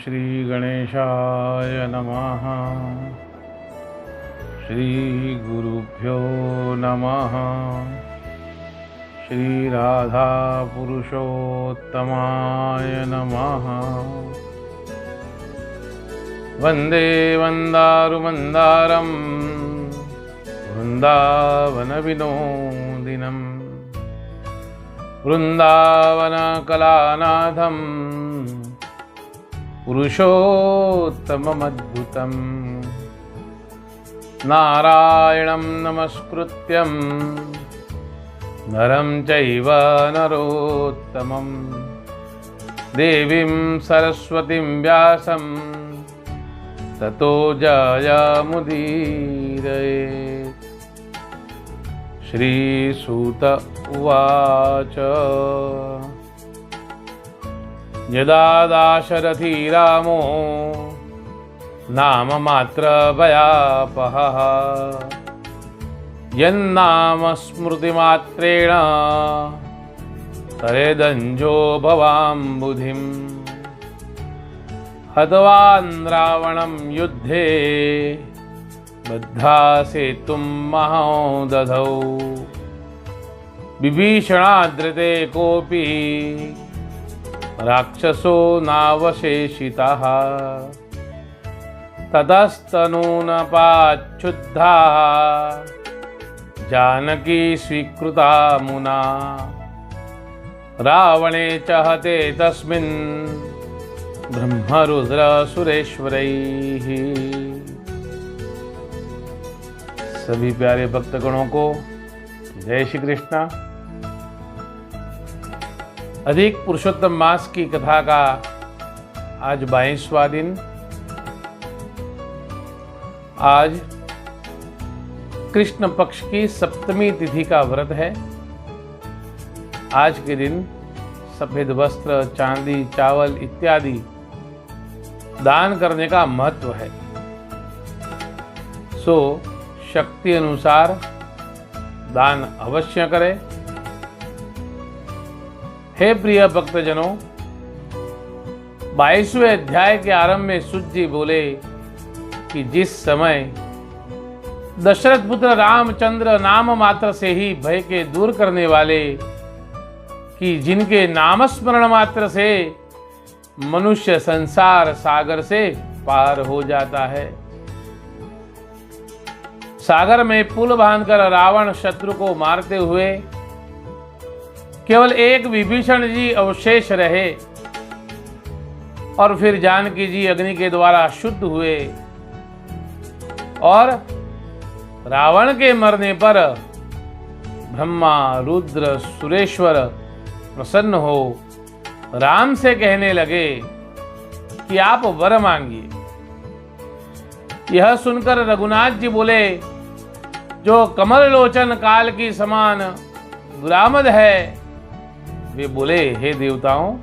श्रीगणेशाय नमः। श्रीगुरुभ्यो नमः। श्रीराधापुरुषोत्तमाय नमः। वन्दे वन्दारुमन्दारं वृन्दावनविनोदिनं वृन्दावनकलानाथं पुरुषोत्तममद्भुतं नारायणं नमस्कृत्यं नरं चैव नरोत्तमं देवीं सरस्वतीं व्यासं ततो जयमुदीरयेत्। श्रीसूत उवाच यदा दाशरथी रामो नाममात्रभयापहः यन्नाम स्मृतिमात्रेण तरेदञ्जो भवाम्बुधिं हतवान् रावणं युद्धे बद्धा सेतुं महादधौ विभीषणादृते कोऽपि राक्षसो नावशेषितः ततस्तनूनपाच्छुद्धा जानकी स्वीकृता मुना रावणे च हते तस्मिन् ब्रह्मरुद्रसुरेश्वरैः। सभी प्यारे भक्तगणों को जय श्री कृष्णा। अधिक पुरुषोत्तम मास की कथा का आज 22वां दिन। आज कृष्ण पक्ष की सप्तमी तिथि का व्रत है। आज के दिन सफेद वस्त्र, चांदी, चावल इत्यादि दान करने का महत्व है। सो शक्ति अनुसार दान अवश्य करें। हे प्रिय भक्तजनों, 22वें अध्याय के आरंभ में सूत जी बोले कि जिस समय दशरथ पुत्र रामचंद्र नाम मात्र से ही भय के दूर करने वाले, कि जिनके नामस्मरण मात्र से मनुष्य संसार सागर से पार हो जाता है। सागर में पुल बांधकर रावण शत्रु को मारते हुए केवल एक विभीषण जी अवशेष रहे और फिर जानकी जी अग्नि के द्वारा शुद्ध हुए और रावण के मरने पर ब्रह्मा, रुद्र, सुरेश्वर प्रसन्न हो राम से कहने लगे कि आप वर मांगिए। यह सुनकर रघुनाथ जी बोले, जो कमल लोचन काल की समान दुरामद है, वे बोले, हे देवताओं,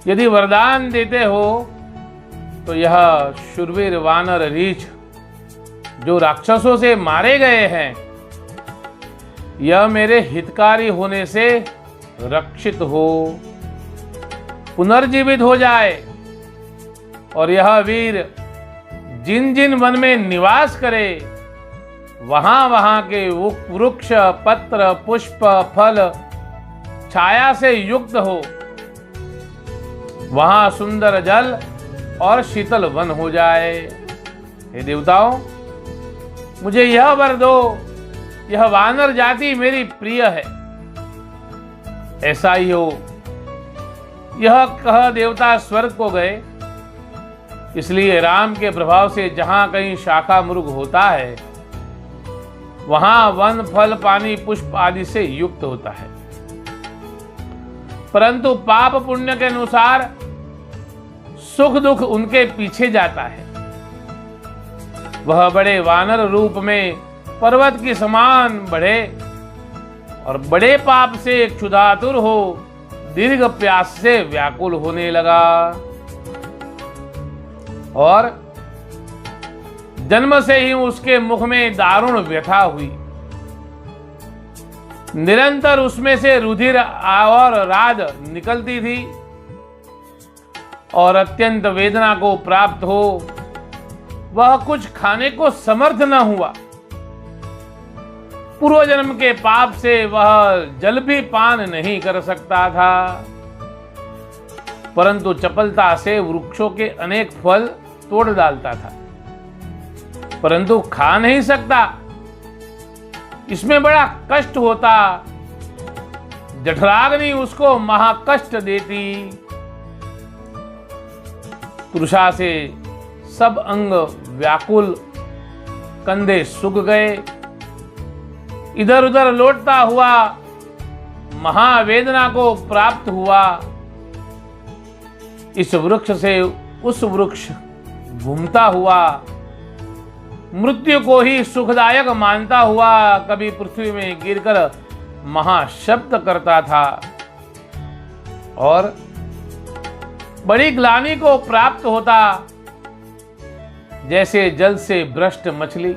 यदि वरदान देते हो तो यह शूरवीर वानर रीछ जो राक्षसों से मारे गए हैं, यह मेरे हितकारी होने से रक्षित हो, पुनर्जीवित हो जाए और यह वीर जिन जिन वन में निवास करे वहां वहां के वृक्ष, पत्र, पुष्प, फल, छाया से युक्त हो, वहां सुंदर जल और शीतल वन हो जाए। हे देवताओं, मुझे यह वर दो, यह वानर जाति मेरी प्रिय है। ऐसा ही हो। यह कह देवता स्वर्ग को गए। इसलिए राम के प्रभाव से जहां कहीं शाखा मृग होता है, वहां वन, फल, पानी, पुष्प आदि से युक्त होता है। परंतु पाप पुण्य के अनुसार सुख दुख उनके पीछे जाता है। वह बड़े वानर रूप में पर्वत के समान बढ़े और बड़े पाप से क्षुधातुर हो दीर्घ प्यास से व्याकुल होने लगा और जन्म से ही उसके मुख में दारुण व्यथा हुई। निरंतर उसमें से रुधिर और राज निकलती थी और अत्यंत वेदना को प्राप्त हो, वह कुछ खाने को समर्थ न हुआ। पूर्व जन्म के पाप से वह जल भी पान नहीं कर सकता था, परंतु चपलता से वृक्षों के अनेक फल तोड़ डालता था, परंतु खा नहीं सकता। इसमें बड़ा कष्ट होता। जठराग्नि उसको महाकष्ट देती। तृषा से सब अंग व्याकुल, कंधे सूख गए। इधर उधर लौटता हुआ महावेदना को प्राप्त हुआ। इस वृक्ष से उस वृक्ष घूमता हुआ, मृत्यु को ही सुखदायक मानता हुआ कभी पृथ्वी में गिरकर महाशब्द करता था और बड़ी ग्लानि को प्राप्त होता, जैसे जल से भ्रष्ट मछली।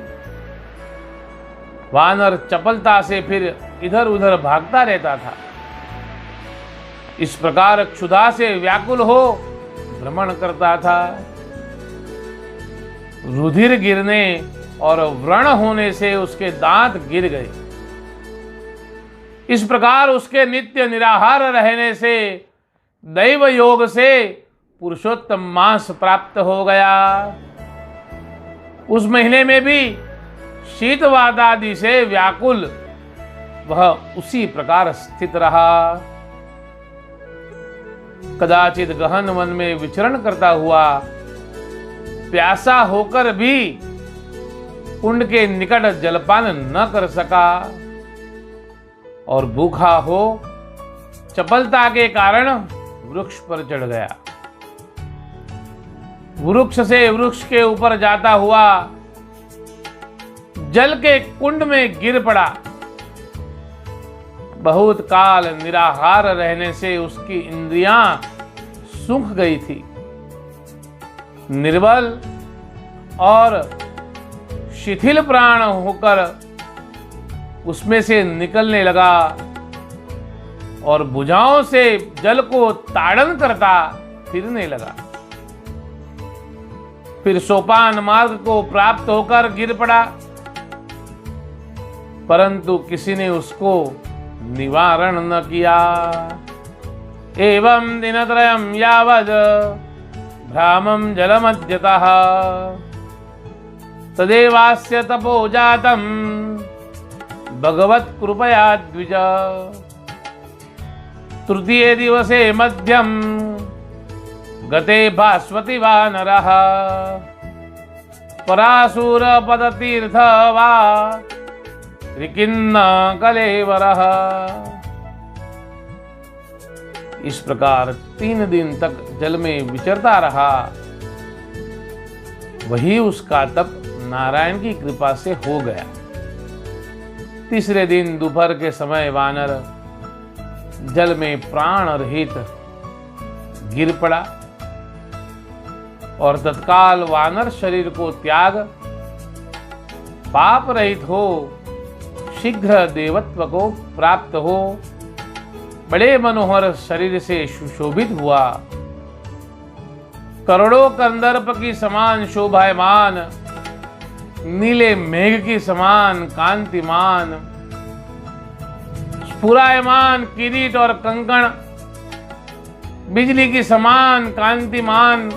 वानर चपलता से फिर इधर उधर भागता रहता था। इस प्रकार क्षुधा से व्याकुल हो भ्रमण करता था। रुधिर गिरने और व्रण होने से उसके दांत गिर गए। इस प्रकार उसके नित्य निराहार रहने से दैव योग से पुरुषोत्तम मांस प्राप्त हो गया। उस महीने में भी शीतवात आदि से व्याकुल वह उसी प्रकार स्थित रहा। कदाचित गहन वन में विचरण करता हुआ प्यासा होकर भी कुंड के निकट जलपान न कर सका और भूखा हो चपलता के कारण वृक्ष पर चढ़ गया। वृक्ष से वृक्ष के ऊपर जाता हुआ जल के कुंड में गिर पड़ा। बहुत काल निराहार रहने से उसकी इंद्रियां सूख गई थी। निर्बल और शिथिल प्राण होकर उसमें से निकलने लगा और भुजाओं से जल को ताड़न करता फिरने लगा। फिर सोपान मार्ग को प्राप्त होकर गिर पड़ा, परंतु किसी ने उसको निवारण न किया। एवं दिनत्रयं यावद भ्रामं जलमध्यतः तदेवास्य तपो जातम् भगवत् कृपया द्विज। तृतीये दिवसे मध्यम गते भास्वति वानरः पराशुर पदतीर्थ वा रिकिन्न कलेवरः। इस प्रकार 3 दिन तक जल में विचरता रहा। वही उसका तप नारायण की कृपा से हो गया। तीसरे दिन दोपहर के समय वानर जल में प्राण रहित गिर पड़ा और तत्काल वानर शरीर को त्याग पाप रहित हो शीघ्र देवत्व को प्राप्त हो बड़े मनोहर शरीर से सुशोभित हुआ। करोड़ों कंदर्प की समान शोभायमान, नीले मेघ की समान कांतिमान, स्फुरायमान किरीट और कंकण, बिजली की समान कांतिमान,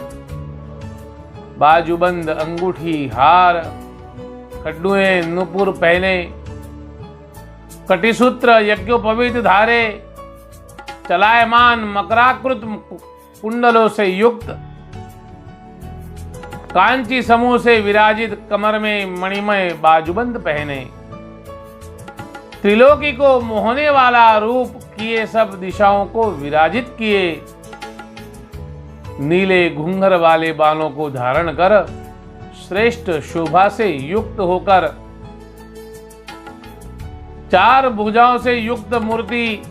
बाजूबंद अंगूठी हार, कड्डुए नुपुर पहने, कटिसूत्र यज्ञोपवीत धारे, चलायमान मकराकृत कुंडलों से युक्त, कांची समूह से विराजित कमर में मणिमय बाजूबंद पहने, त्रिलोकी को मोहने वाला रूप किए सब दिशाओं को विराजित किए, नीले घुंघर वाले बालों को धारण कर श्रेष्ठ शोभा से युक्त होकर 4 भुजाओं से युक्त मूर्ति,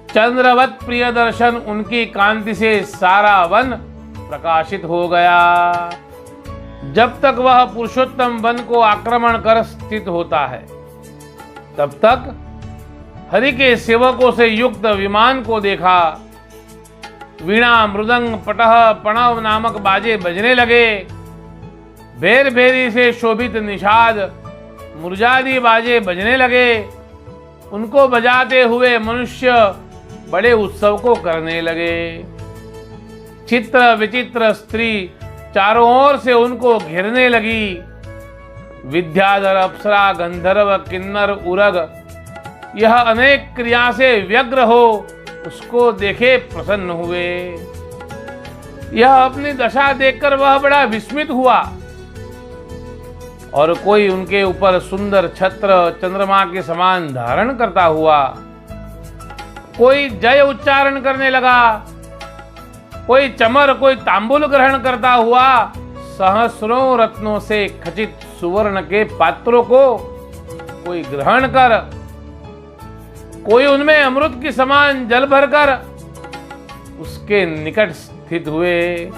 चंद्रवत प्रिय दर्शन उनकी कांति से सारा वन प्रकाशित हो गया। जब तक वह पुरुषोत्तम वन को आक्रमण कर स्थित होता है, तब तक हरि के सेवकों से युक्त विमान को देखा। वीणा मृदंग पटह पणव नामक बाजे बजने लगे। भेर भेरी से शोभित निषाद मुरजादी बाजे बजने लगे। उनको बजाते हुए मनुष्य बड़े उत्सव को करने लगे। चित्र विचित्र स्त्री चारों ओर से उनको घेरने लगी। विद्याधर अप्सरा गंधर्व किन्नर उरग यह अनेक क्रिया से व्यग्र हो उसको देखे प्रसन्न हुए। यह अपनी दशा देखकर वह बड़ा विस्मित हुआ। और कोई उनके ऊपर सुंदर छत्र चंद्रमा के समान धारण करता हुआ, कोई जय उच्चारण करने लगा, कोई चमर कोई तांबुल ग्रहण करता हुआ सहस्रों रत्नों से खचित सुवर्ण के पात्रों को कोई ग्रहण कर, कोई उनमें अमृत की समान जल भरकर उसके निकट स्थित हुए,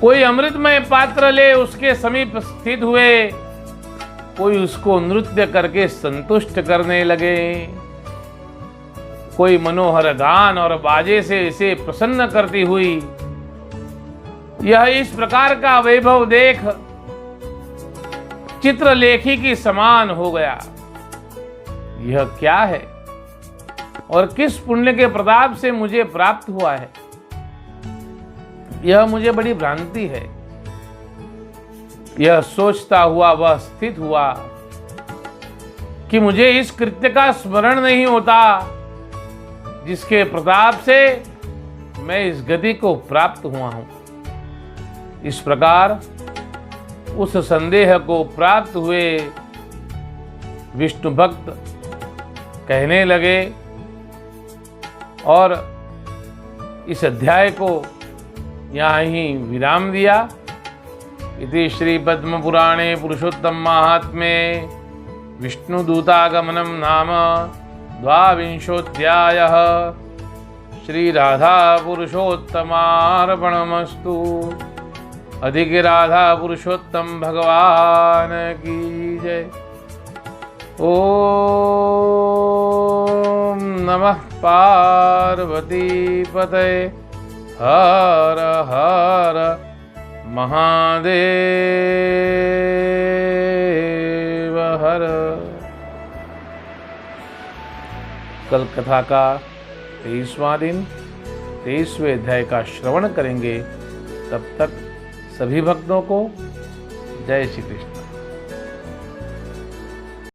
कोई अमृतमय पात्र ले उसके समीप स्थित हुए, कोई उसको नृत्य करके संतुष्ट करने लगे, कोई मनोहर गान और बाजे से इसे प्रसन्न करती हुई। यह इस प्रकार का वैभव देख चित्रलेखी की समान हो गया। यह क्या है और किस पुण्य के प्रताप से मुझे प्राप्त हुआ है? यह मुझे बड़ी भ्रांति है। यह सोचता हुआ वह स्थित हुआ कि मुझे इस कृत्य का स्मरण नहीं होता जिसके प्रताप से मैं इस गति को प्राप्त हुआ हूं। इस प्रकार उस संदेह को प्राप्त हुए विष्णु भक्त कहने लगे और इस अध्याय को यहाँ ही विराम दिया। इति श्री पद्म पुराणे पुरुषोत्तम महात्म्ये विष्णुदूतागमनं नाम द्वाविंशोऽध्यायः। श्री राधा पुरुषोत्तमार्पणमस्तु। अधिक राधा पुरुषोत्तम भगवान की जय। ओम नमः पार्वती पतये। हर हर महादेव हर। कल कथा का 23वां दिन 23वें अध्याय का श्रवण करेंगे। तब तक सभी भक्तों को जय श्री कृष्ण।